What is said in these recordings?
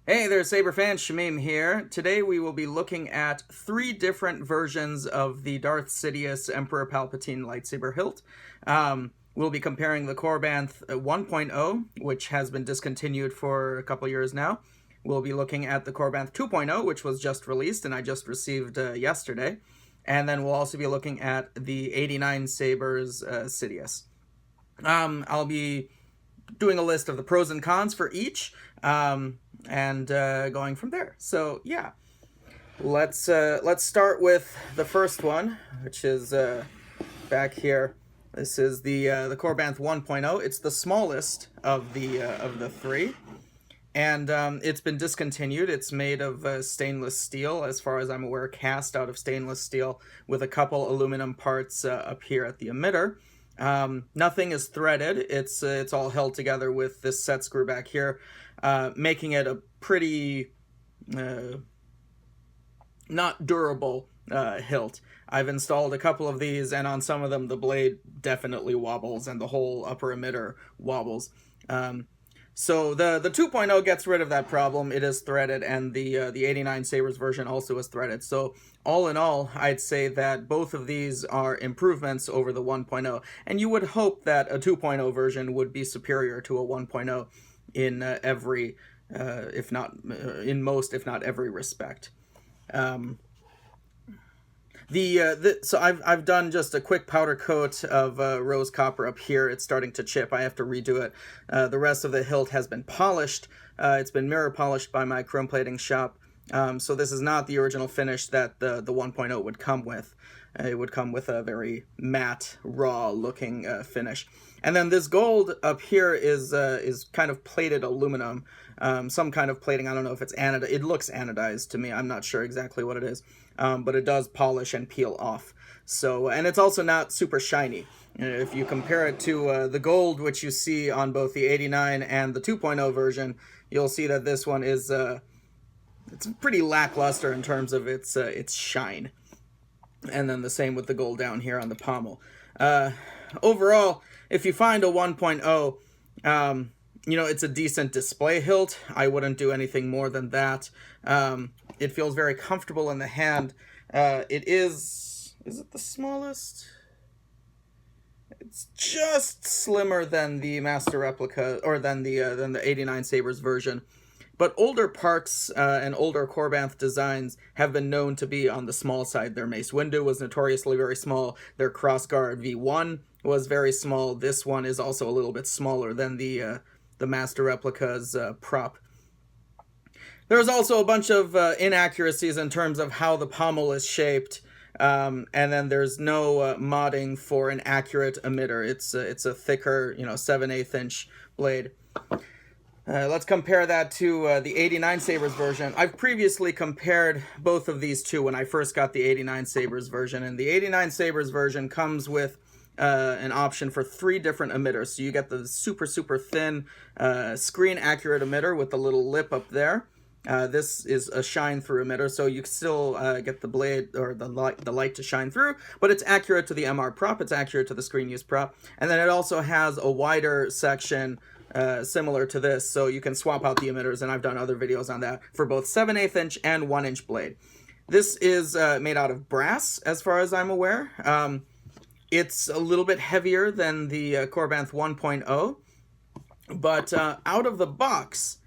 Hey there, Saber fans, Shamim here. Today we will be looking at three different versions of the Darth Sidious Emperor Palpatine lightsaber hilt. We'll be comparing the Korbanth 1.0, which has been discontinued for a couple years now. We'll be looking at the Korbanth 2.0, which was just released and I just received yesterday. And then we'll also be looking at the 89Sabers Sidious. I'll be doing a list of the pros and cons for each. And going from there. So yeah, let's start with the first one, which is back here. This is the Korbanth 1.0. It's the smallest of the three, and it's been discontinued. It's made of stainless steel, as far as I'm aware, cast out of stainless steel with a couple aluminum parts up here at the emitter. Nothing is threaded. It's all held together with this set screw back here, making it a pretty not durable hilt. I've installed a couple of these, and on some of them the blade definitely wobbles and the whole upper emitter wobbles. So the 2.0 gets rid of that problem. It is threaded, and the 89Sabers version also is threaded. So all in all, I'd say that both of these are improvements over the 1.0, and you would hope that a 2.0 version would be superior to a 1.0 in every, if not in most, if not every respect. So I've done just a quick powder coat of rose copper up here. It's starting to chip. I have to redo it. The rest of the hilt has been polished. It's been mirror polished by my chrome plating shop. So this is not the original finish that the 1.0 would come with. It would come with a very matte, raw looking finish. And then this gold up here is kind of plated aluminum. Some kind of plating. I don't know if it's anodized. It looks anodized to me. I'm not sure exactly what it is. But it does polish and peel off. So, and it's also not super shiny. If you compare it to the gold, which you see on both the 89 and the 2.0 version, you'll see that this one is it's pretty lackluster in terms of its shine. And then the same with the gold down here on the pommel. Overall, if you find a 1.0, it's a decent display hilt. I wouldn't do anything more than that. It feels very comfortable in the hand. Is it the smallest? It's just slimmer than the Master Replica, or than the 89Sabers version. But older parts and older Korbanth designs have been known to be on the small side. Their Mace Windu was notoriously very small. Their Crossguard V1 was very small. This one is also a little bit smaller than the Master Replica's prop. There's also a bunch of inaccuracies in terms of how the pommel is shaped, and then there's no modding for an accurate emitter. It's a thicker, 7/8 inch blade. Let's compare that to the 89Sabers version. I've previously compared both of these two when I first got the 89Sabers version, and the 89Sabers version comes with an option for 3 different emitters. So you get the super thin screen accurate emitter with the little lip up there. This is a shine through emitter, so you still get the blade or the light to shine through, but it's accurate to the MR prop. It's accurate to the screen use prop, and then it also has a wider section similar to this, so you can swap out the emitters, and I've done other videos on that for both 7/8 inch and 1 inch blade. This is made out of brass, as far as I'm aware. It's a little bit heavier than the Korbanth 1.0, but out of the box,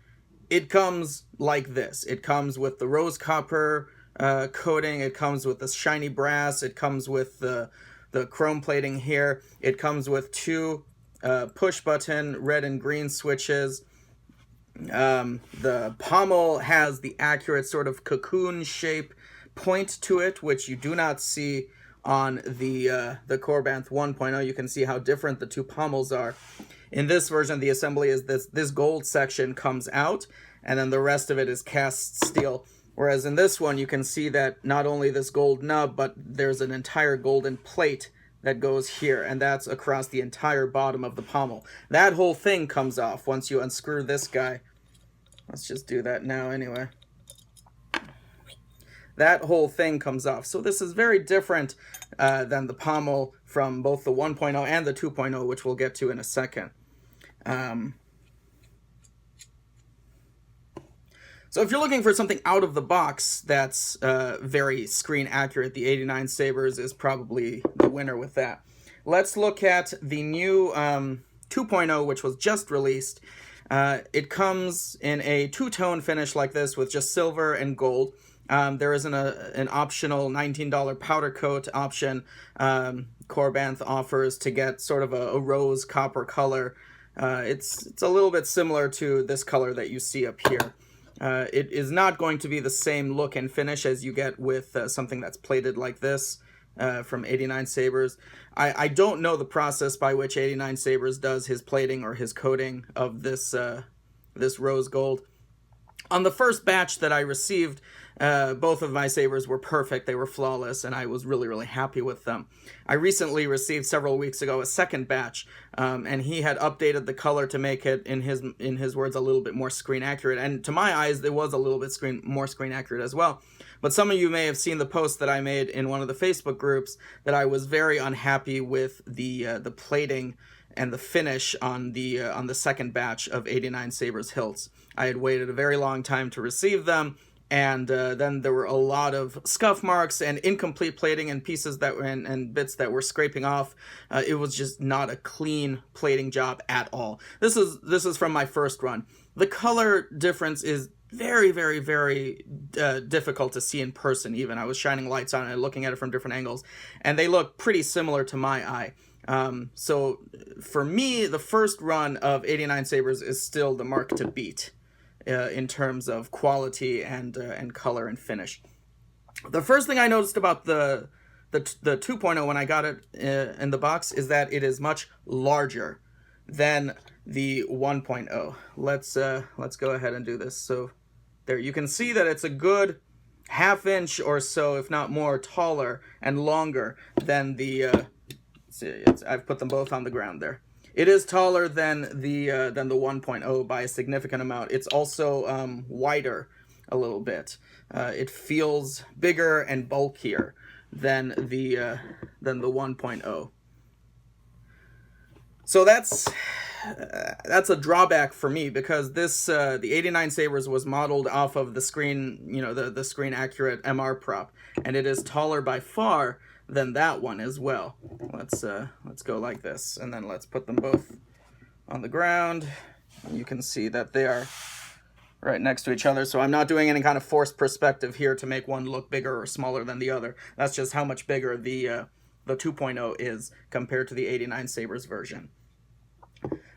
it comes like this. It comes with the rose copper coating. It comes with the shiny brass. It comes with the chrome plating here. It comes with 2 push button red and green switches. The pommel has the accurate sort of cocoon shape point to it, which you do not see on the Korbanth 1.0. You can see how different the 2 pommels are. In this version, the assembly is this gold section comes out, and then the rest of it is cast steel. Whereas in this one, you can see that not only this gold nub, but there's an entire golden plate that goes here, and that's across the entire bottom of the pommel. That whole thing comes off once you unscrew this guy. Let's just do that now anyway. That whole thing comes off. So this is very different than the pommel from both the 1.0 and the 2.0, which we'll get to in a second. So if you're looking for something out of the box that's very screen accurate, the 89Sabers is probably the winner with that. Let's look at the new 2.0, which was just released. It comes in a two-tone finish like this with just silver and gold. There isn't an optional $19 powder coat option Korbanth offers to get sort of a rose copper color. It's a little bit similar to this color that you see up here. It is not going to be the same look and finish as you get with something that's plated like this from 89Sabers. I don't know the process by which 89Sabers does his plating or his coating of this this rose gold. On the first batch that I received, both of my sabers were perfect. They were flawless, and I was really, really happy with them. I recently received, several weeks ago, a second batch, and he had updated the color to make it, in his words, a little bit more screen accurate. And to my eyes, it was a little bit more screen accurate as well. But some of you may have seen the post that I made in one of the Facebook groups that I was very unhappy with the plating and the finish on the second batch of 89Sabers hilts. I had waited a very long time to receive them, and then there were a lot of scuff marks and incomplete plating and pieces that were and bits that were scraping off. It was just not a clean plating job at all. This is from my first run. The color difference is very, very, very difficult to see in person even. I was shining lights on it and looking at it from different angles, and they look pretty similar to my eye. So for me, the first run of 89Sabers is still the mark to beat in terms of quality and color and finish. The first thing I noticed about the 2.0 when I got it in the box is that it is much larger than the 1.0. Let's go ahead and do this. So there you can see that it's a good ½ inch or so, if not more, taller and longer than the I've put them both on the ground there. It is taller than the 1.0 by a significant amount. It's also wider a little bit. It feels bigger and bulkier than the 1.0. So that's a drawback for me, because this the 89Sabers was modeled off of the screen, the screen accurate MR prop, and it is taller by far than that one as well. Let's go like this, and then let's put them both on the ground. You can see that they are right next to each other, so I'm not doing any kind of forced perspective here to make one look bigger or smaller than the other. That's just how much bigger the 2.0 is compared to the 89Sabers version.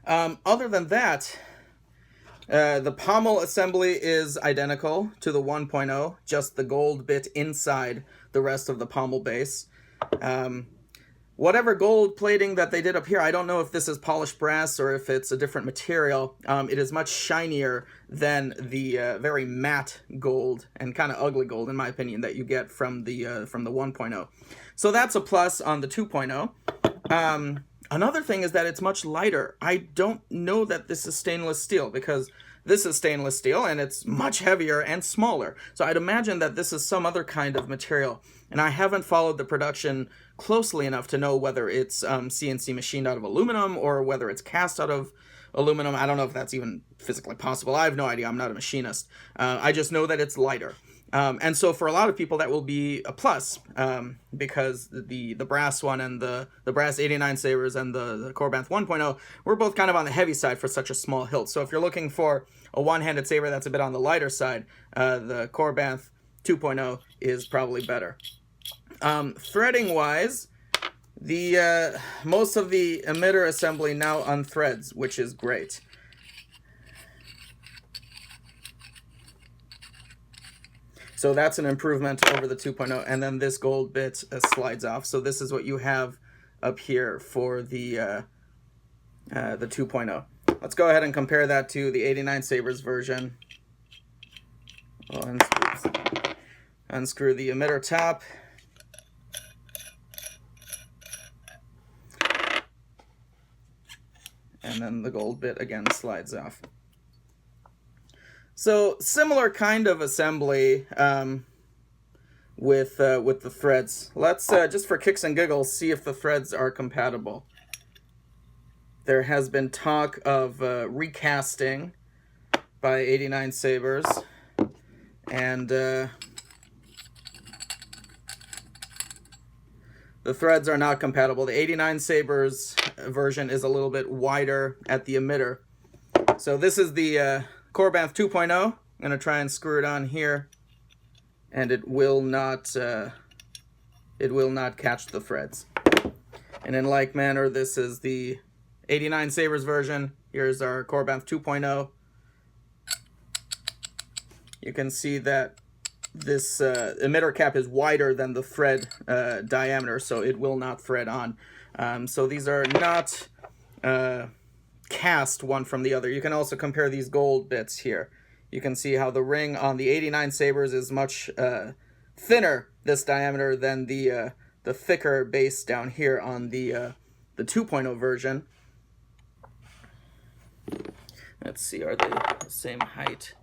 Other than that, the pommel assembly is identical to the 1.0, just the gold bit inside the rest of the pommel base. Whatever gold plating that they did up here, I don't know if this is polished brass or if it's a different material. It is much shinier than the very matte gold and kind of ugly gold, in my opinion, that you get from the 1.0. So that's a plus on the 2.0. Another thing is that it's much lighter. I don't know that this is stainless steel, because this is stainless steel and it's much heavier and smaller. So I'd imagine that this is some other kind of material. And I haven't followed the production closely enough to know whether it's CNC machined out of aluminum or whether it's cast out of aluminum. I don't know if that's even physically possible. I have no idea. I'm not a machinist. I just know that it's lighter. And so for a lot of people, that will be a plus, because the brass one and the brass 89Sabers and the Korbanth 1.0 were both kind of on the heavy side for such a small hilt. So if you're looking for a one-handed saber that's a bit on the lighter side, the Korbanth 2.0 is probably better. Threading wise, the most of the emitter assembly now unthreads, which is great. So that's an improvement over the 2.0, and then this gold bit slides off. So this is what you have up here for the 2.0. Let's go ahead and compare that to the 89Sabers version. We'll unscrew the emitter top. And then the gold bit again slides off. So similar kind of assembly with the threads. Let's just for kicks and giggles see if the threads are compatible. There has been talk of recasting by 89Sabers. And the threads are not compatible. The 89Sabers version is a little bit wider at the emitter. So this is the Korbanth 2.0. I'm going to try and screw it on here, and it will not catch the threads. And in like manner, this is the 89Sabers version. Here's our Korbanth 2.0. You can see that this emitter cap is wider than the thread diameter, so it will not thread on. So these are not cast one from the other. You can also compare these gold bits here. You can see how the ring on the 89Sabers is much thinner this diameter than the thicker base down here on the 2.0 version. Let's see, are they the same height?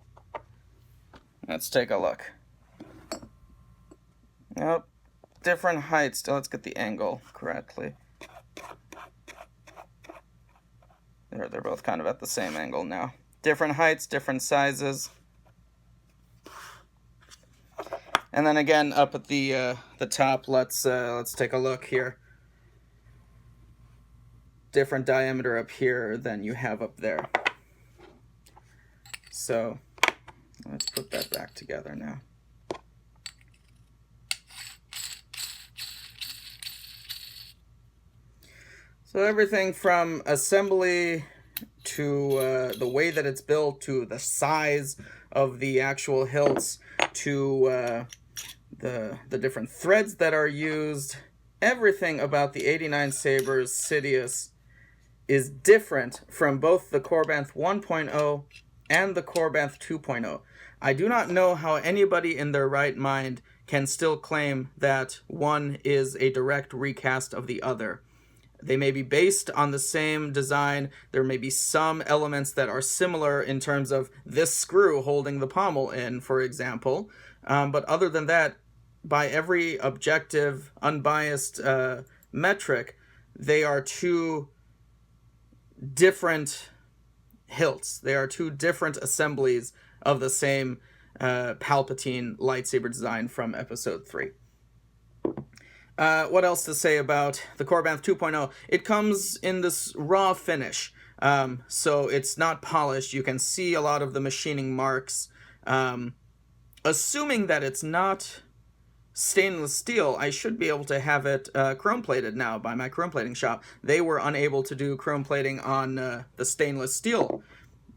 Let's take a look. Nope, different heights. Let's get the angle correctly. They're both kind of at the same angle now. Different heights, different sizes. And then again, up at the top, let's take a look here. Different diameter up here than you have up there. So let's put that back together now. So everything from assembly to the way that it's built, to the size of the actual hilts, to the different threads that are used, everything about the 89Sabers Sidious is different from both the Korbanth 1.0 and the Korbanth 2.0. I do not know how anybody in their right mind can still claim that one is a direct recast of the other. They may be based on the same design. There may be some elements that are similar in terms of this screw holding the pommel in, for example. But other than that, by every objective, unbiased metric, they are two different hilts. They are two different assemblies of the same Palpatine lightsaber design from Episode 3. What else to say about the Korbanth 2.0? It comes in this raw finish, so it's not polished. You can see a lot of the machining marks. Assuming that it's not stainless steel, I should be able to have it chrome plated now by my chrome plating shop. They were unable to do chrome plating on the stainless steel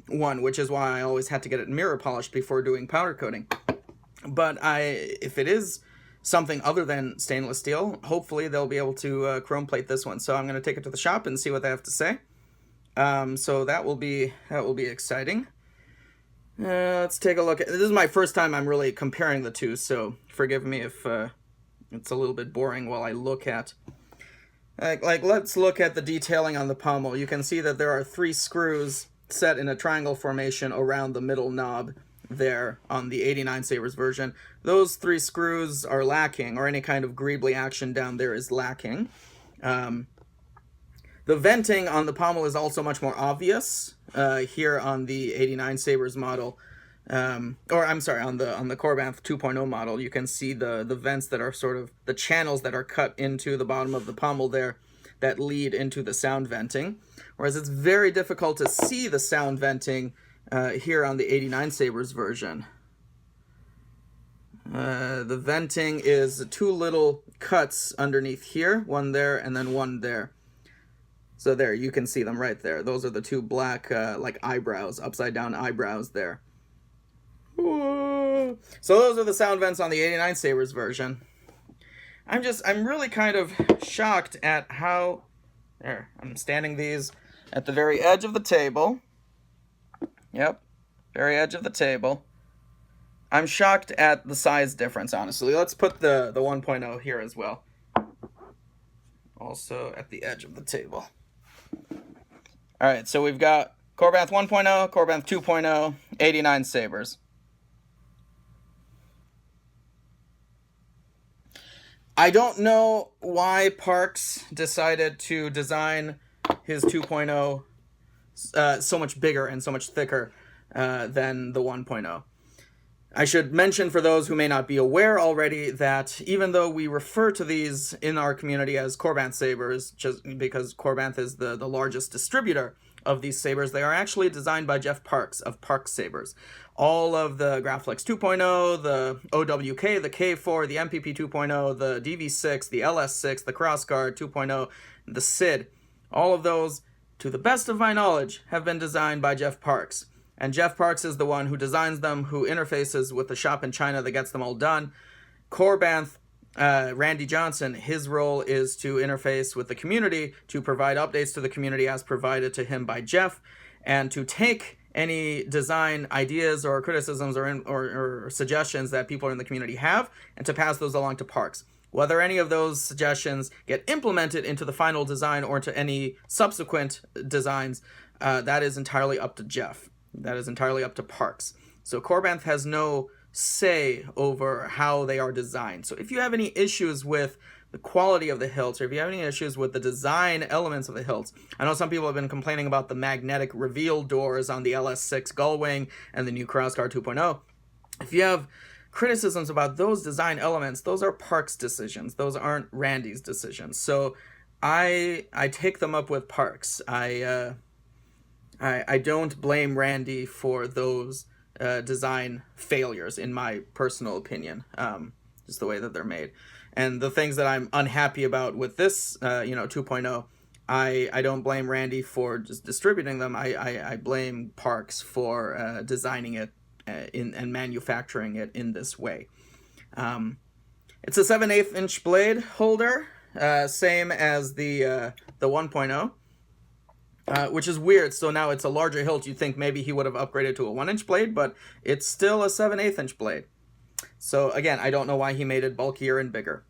one, which is why I always had to get it mirror polished before doing powder coating. But if it is something other than stainless steel, hopefully they'll be able to chrome plate this one. So I'm going to take it to the shop and see what they have to say. So that will be exciting. Let's take a look. This is my first time I'm really comparing the two, so forgive me if it's a little bit boring while I look at. Let's look at the detailing on the pommel. You can see that there are 3 screws set in a triangle formation around the middle knob there on the 89Sabers version. Those 3 screws are lacking, or any kind of greebly action down there is lacking. The venting on the pommel is also much more obvious here on the 89Sabers model. Or I'm sorry, on the Korbanth 2.0 model, you can see the vents that are sort of the channels that are cut into the bottom of the pommel there that lead into the sound venting. Whereas it's very difficult to see the sound venting here on the 89Sabers version. The venting is 2 little cuts underneath here, one there and then one there. So there, you can see them right there. Those are the 2 black, like eyebrows, upside down eyebrows there. Whoa. So those are the sound vents on the 89Sabers version. I'm really kind of shocked at how, there, I'm standing these at the very edge of the table. Yep, very edge of the table. I'm shocked at the size difference, honestly. Let's put the 1.0 here as well. Also at the edge of the table. Alright, so we've got Korbanth 1.0, Korbanth 2.0, 89Sabers. I don't know why Parks decided to design his 2.0 so much bigger and so much thicker than the 1.0. I should mention for those who may not be aware already that even though we refer to these in our community as Korbanth sabers, just because Korbanth is the largest distributor of these sabers, they are actually designed by Jeff Parks of Parks Sabers. All of the Graflex 2.0, the OWK, the K4, the MPP 2.0, the DV6, the LS6, the Crossguard 2.0, the SID, all of those, to the best of my knowledge, have been designed by Jeff Parks. And Jeff Parks is the one who designs them, who interfaces with the shop in China that gets them all done. Korbanth, Randy Johnson, his role is to interface with the community, to provide updates to the community as provided to him by Jeff, and to take any design ideas or criticisms or suggestions that people in the community have, and to pass those along to Parks. Whether any of those suggestions get implemented into the final design or into any subsequent designs, that is entirely up to Jeff. That is entirely up to Parks. So Korbanth has no say over how they are designed. So if you have any issues with the quality of the hilts, or if you have any issues with the design elements of the hilts, I know some people have been complaining about the magnetic reveal doors on the LS6 Gullwing and the new Crossguard 2.0. If you have criticisms about those design elements, those are Parks' decisions. Those aren't Randy's decisions. So I take them up with Parks. I don't blame Randy for those design failures, in my personal opinion, just the way that they're made. And the things that I'm unhappy about with this, 2.0, I don't blame Randy for just distributing them. I blame Parks for designing it and manufacturing it in this way. It's a 7/8 inch blade holder, same as the 1.0. Which is weird. So now it's a larger hilt. You'd think maybe he would have upgraded to a 1-inch blade, but it's still a 7/8 inch blade. So again, I don't know why he made it bulkier and bigger.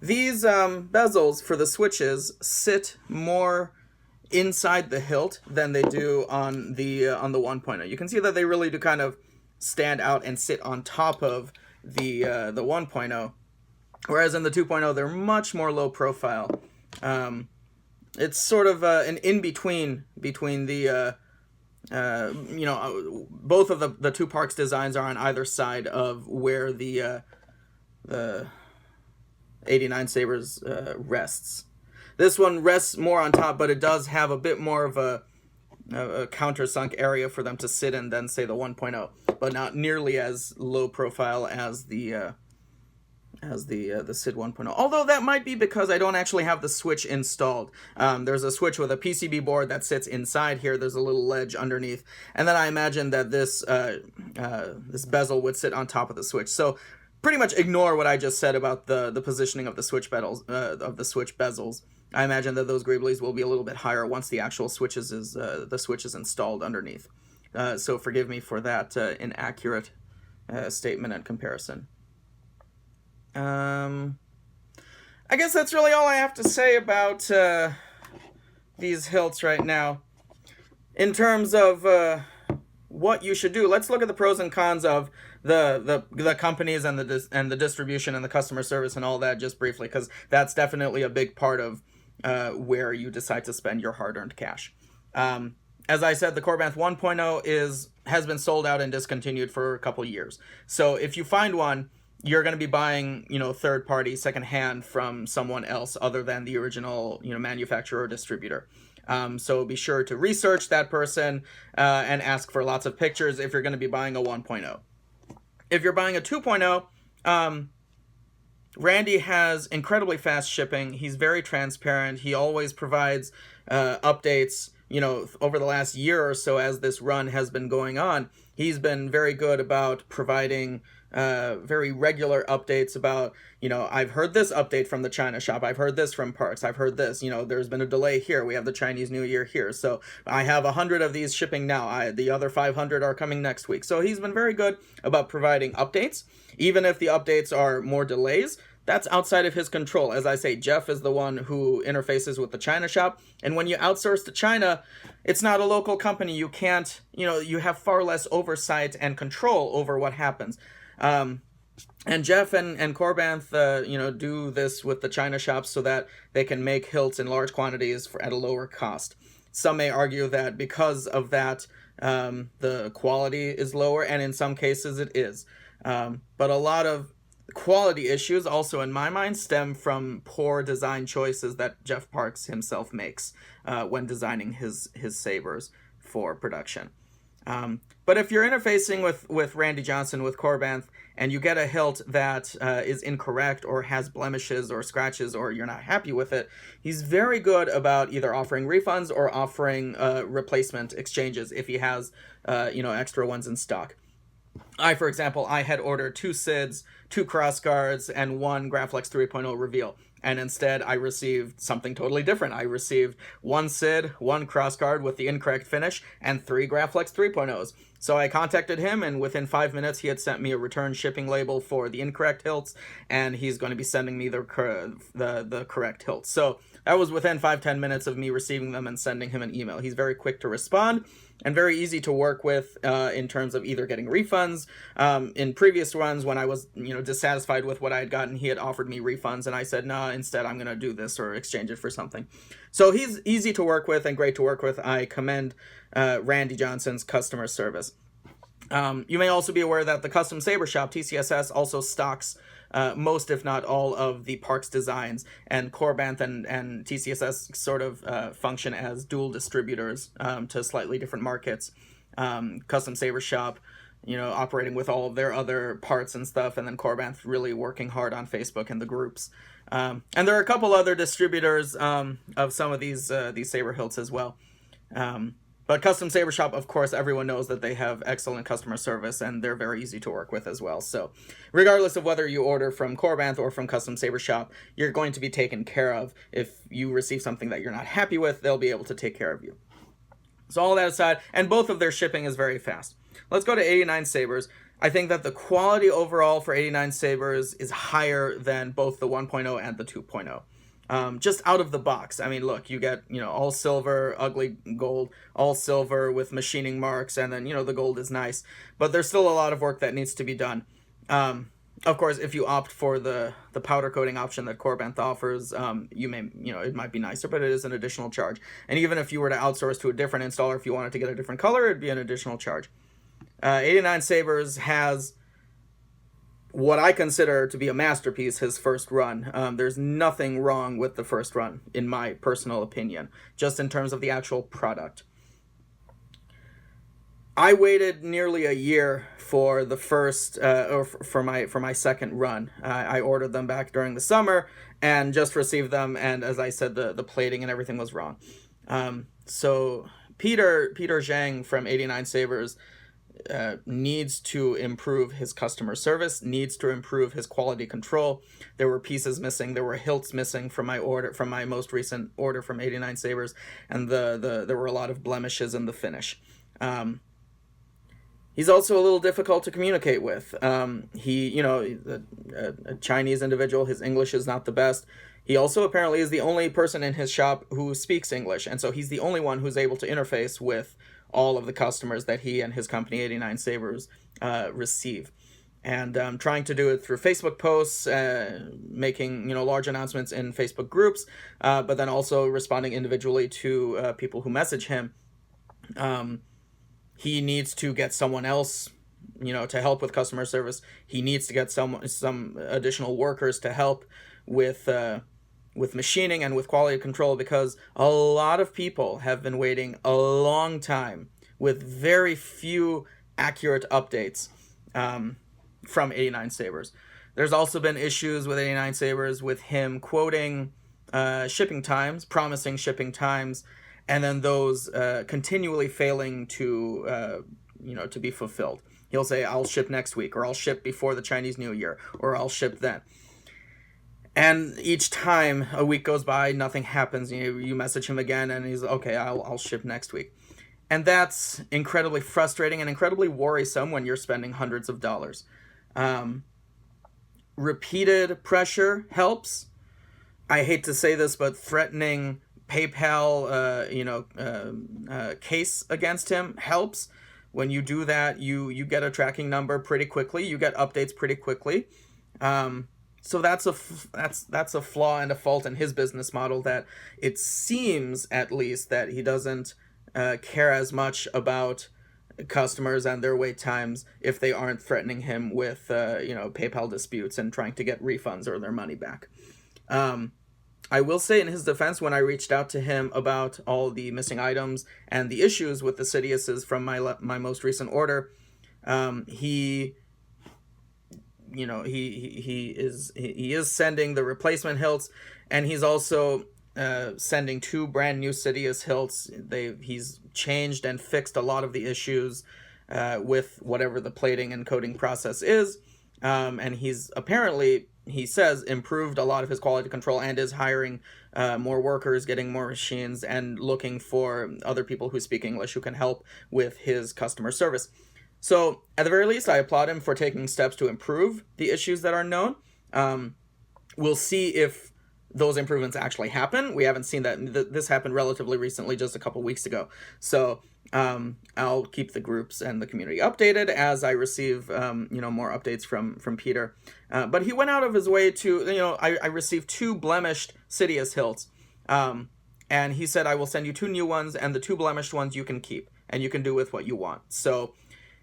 These bezels for the switches sit more inside the hilt than they do on the 1.0. You can see that they really do kind of stand out and sit on top of the 1.0, whereas in the 2.0 they're much more low profile. It's sort of an in-between between the both of the two Parks designs are on either side of where the 89Sabers rests. This one rests more on top, but it does have a bit more of a countersunk area for them to sit in than, say, the 1.0, but not nearly as low profile as the SID 1.0. Although that might be because I don't actually have the switch installed. There's a switch with a PCB board that sits inside here. There's a little ledge underneath, and then I imagine that this bezel would sit on top of the switch. So pretty much ignore what I just said about the positioning of the switch bezels. I imagine that those greeblies will be a little bit higher once the actual switch is installed underneath. So forgive me for that inaccurate statement and comparison. I guess that's really all I have to say about these hilts right now. In terms of what you should do, let's look at the pros and cons of the companies and the distribution and the customer service and all that just briefly, because that's definitely a big part of where you decide to spend your hard-earned cash. As I said, the Korbanth 1.0 has been sold out and discontinued for a couple years. So if you find one, you're going to be buying, third-party, second-hand from someone else other than the original, manufacturer or distributor. So be sure to research that person and ask for lots of pictures if you're going to be buying a 1.0. If you're buying a 2.0, Randy has incredibly fast shipping. He's very transparent. He always provides updates, over the last year or so as this run has been going on. He's been very good about providing very regular updates about, I've heard this update from the China shop. I've heard this from Parks. I've heard this, there's been a delay here. We have the Chinese New Year here. So I have 100 of these shipping now. The other 500 are coming next week. So he's been very good about providing updates. Even if the updates are more delays, that's outside of his control. As I say, Jeff is the one who interfaces with the China shop. And when you outsource to China, it's not a local company. You can't, you have far less oversight and control over what happens. And Jeff and Korbanth, do this with the China shops so that they can make hilts in large quantities at a lower cost. Some may argue that because of that, the quality is lower, and in some cases it is. But a lot of quality issues, also in my mind, stem from poor design choices that Jeff Parks himself makes when designing his sabers for production. But if you're interfacing with Randy Johnson, with Korbanth, and you get a hilt that is incorrect or has blemishes or scratches, or you're not happy with it, he's very good about either offering refunds or offering replacement exchanges if he has extra ones in stock. For example, I had ordered 2 SIDs, 2 crossguards, and 1 Graflex 3.0 reveal. And instead, I received something totally different. I received 1 SID, 1 crossguard with the incorrect finish, and 3 Graflex 3.0s. So I contacted him, and within 5 minutes, he had sent me a return shipping label for the incorrect hilts, and he's going to be sending me the correct hilts. So that was within 5-10 minutes of me receiving them and sending him an email. He's very quick to respond and very easy to work with in terms of either getting refunds. In previous runs, when I was dissatisfied with what I had gotten, he had offered me refunds, and I said, no, instead I'm going to do this or exchange it for something. So he's easy to work with and great to work with. I commend Randy Johnson's customer service. You may also be aware that the Custom Saber Shop, TCSS, also stocks most, if not all, of the Parks designs, and Korbanth and TCSS sort of function as dual distributors to slightly different markets. Custom Saber Shop, operating with all of their other parts and stuff, and then Korbanth really working hard on Facebook and the groups. And there are a couple other distributors of some of these saber hilts as well. But Custom Saber Shop, of course, everyone knows that they have excellent customer service, and they're very easy to work with as well. So regardless of whether you order from Korbanth or from Custom Saber Shop, you're going to be taken care of. If you receive something that you're not happy with, they'll be able to take care of you. So all that aside, and both of their shipping is very fast. Let's go to 89Sabers. I think that the quality overall for 89Sabers is higher than both the 1.0 and the 2.0. Just out of the box. I mean, look, you get, all silver, ugly gold, all silver with machining marks, and then, the gold is nice. But there's still a lot of work that needs to be done. Of course, if you opt for the powder coating option that Korbanth offers, you may, it might be nicer, but it is an additional charge. And even if you were to outsource to a different installer, if you wanted to get a different color, it'd be an additional charge. 89Sabers has what I consider to be a masterpiece, his first run. There's nothing wrong with the first run, in my personal opinion, just in terms of the actual product. I waited nearly a year for the first, or for my second run. I ordered them back during the summer and just received them, and as I said, the plating and everything was wrong. So Peter Zhang from 89Sabers needs to improve his customer service, needs to improve his quality control. There were pieces missing, there were hilts missing from my most recent order from 89Sabers, and there were a lot of blemishes in the finish. He's also a little difficult to communicate with. He, a Chinese individual, his English is not the best. He also apparently is the only person in his shop who speaks English, and so he's the only one who's able to interface with all of the customers that he and his company 89Sabers receive. And trying to do it through Facebook posts, making large announcements in Facebook groups, but then also responding individually to people who message him. He needs to get someone else, to help with customer service. He needs to get some additional workers to help with machining and with quality control, because a lot of people have been waiting a long time with very few accurate updates from 89Sabers. There's also been issues with 89Sabers with him quoting shipping times, promising shipping times, and then those continually failing to be fulfilled. He'll say, I'll ship next week, or I'll ship before the Chinese New Year, or I'll ship then. And each time a week goes by, nothing happens. You message him again, and he's, okay, I'll ship next week. And that's incredibly frustrating and incredibly worrisome when you're spending hundreds of dollars. Repeated pressure helps. I hate to say this, but threatening PayPal, case against him helps. When you do that, you get a tracking number pretty quickly. You get updates pretty quickly. So that's a flaw and a fault in his business model, that it seems, at least, that he doesn't care as much about customers and their wait times if they aren't threatening him with PayPal disputes and trying to get refunds or their money back. I will say, in his defense, when I reached out to him about all the missing items and the issues with the Sidiouses from my most recent order, he is sending the replacement hilts, and he's also sending 2 brand new Sidious hilts. He's changed and fixed a lot of the issues with whatever the plating and coating process is, and he's apparently, he says, improved a lot of his quality control and is hiring more workers, getting more machines, and looking for other people who speak English who can help with his customer service. So, at the very least, I applaud him for taking steps to improve the issues that are known. We'll see if those improvements actually happen. We haven't seen that. This happened relatively recently, just a couple weeks ago. So, I'll keep the groups and the community updated as I receive, more updates from Peter. But he went out of his way to, I received 2 blemished Sidious hilts. And he said, I will send you 2 new ones, and the 2 blemished ones you can keep, and you can do with what you want. So,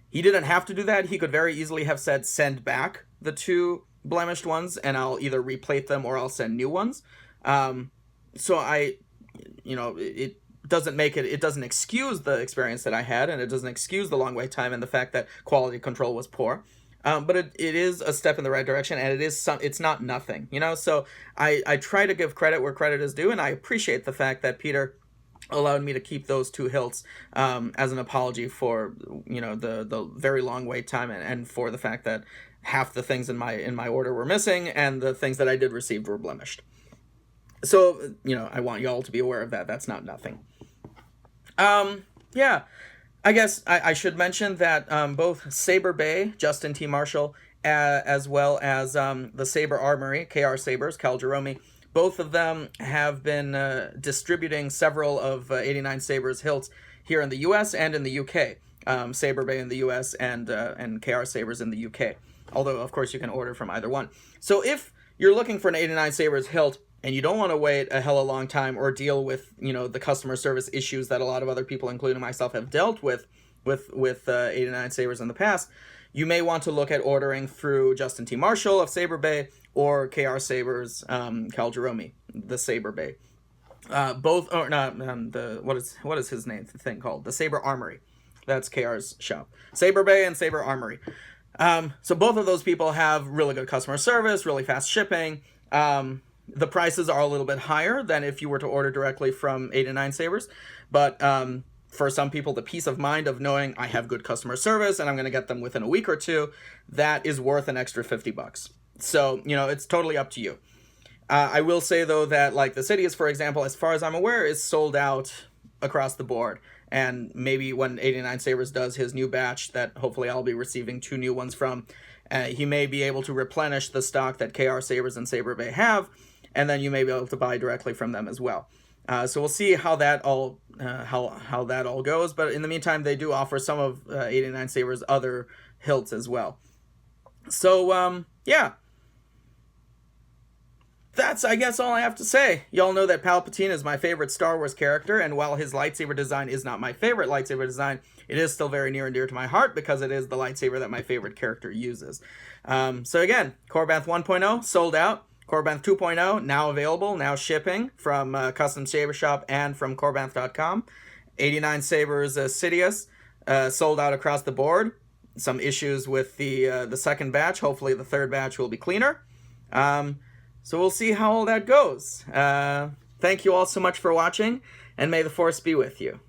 he didn't have to do that. He could very easily have said, send back the 2 blemished ones, and I'll either replate them or I'll send new ones. It doesn't excuse the experience that I had, and it doesn't excuse the long wait time and the fact that quality control was poor. But it is a step in the right direction, and it's not nothing, So I try to give credit where credit is due, and I appreciate the fact that Peter allowed me to keep those 2 hilts as an apology for the very long wait time, and for the fact that half the things in my order were missing and the things that I did receive were blemished. So I want y'all to be aware of that. That's not nothing. I guess I should mention that both Saber Bay, Justin T. Marshall, as well as the Saber Armory, 89Sabers, Cal Jerome, both of them have been distributing several of 89Sabers hilts here in the U.S. and in the U.K. Saber Bay in the U.S. and 89Sabers in the U.K. Although, of course, you can order from either one. So if you're looking for an 89Sabers hilt and you don't want to wait a hella long time or deal with, the customer service issues that a lot of other people, including myself, have dealt with 89Sabers in the past, you may want to look at ordering through Justin T. Marshall of Saber Bay or 89Sabers, Cal Jerome, the Saber Bay. What is his thing called? The Saber Armory. That's KR's shop. Saber Bay and Saber Armory. So both of those people have really good customer service, really fast shipping. The prices are a little bit higher than if you were to order directly from 89Sabers, but for some people, the peace of mind of knowing I have good customer service and I'm going to get them within a week or 2, that is worth an extra $50. So, it's totally up to you. I will say, though, that like the Sidious, for example, as far as I'm aware, is sold out across the board. And maybe when 89Sabers does his new batch that hopefully I'll be receiving 2 new ones from, he may be able to replenish the stock that 89Sabers and Saber Bay have, and then you may be able to buy directly from them as well. So we'll see how that all goes. But in the meantime, they do offer some of 89Sabers' other hilts as well. So that's, I guess, all I have to say. Y'all know that Palpatine is my favorite Star Wars character, and while his lightsaber design is not my favorite lightsaber design, it is still very near and dear to my heart because it is the lightsaber that my favorite character uses. So again, Korbanth 1.0 sold out. Korbanth 2.0 now available, now shipping from Custom Saber Shop and from Korbanth.com. 89Sabers Sidious sold out across the board. Some issues with the second batch. Hopefully the third batch will be cleaner. So we'll see how all that goes. Thank you all so much for watching, and may the Force be with you.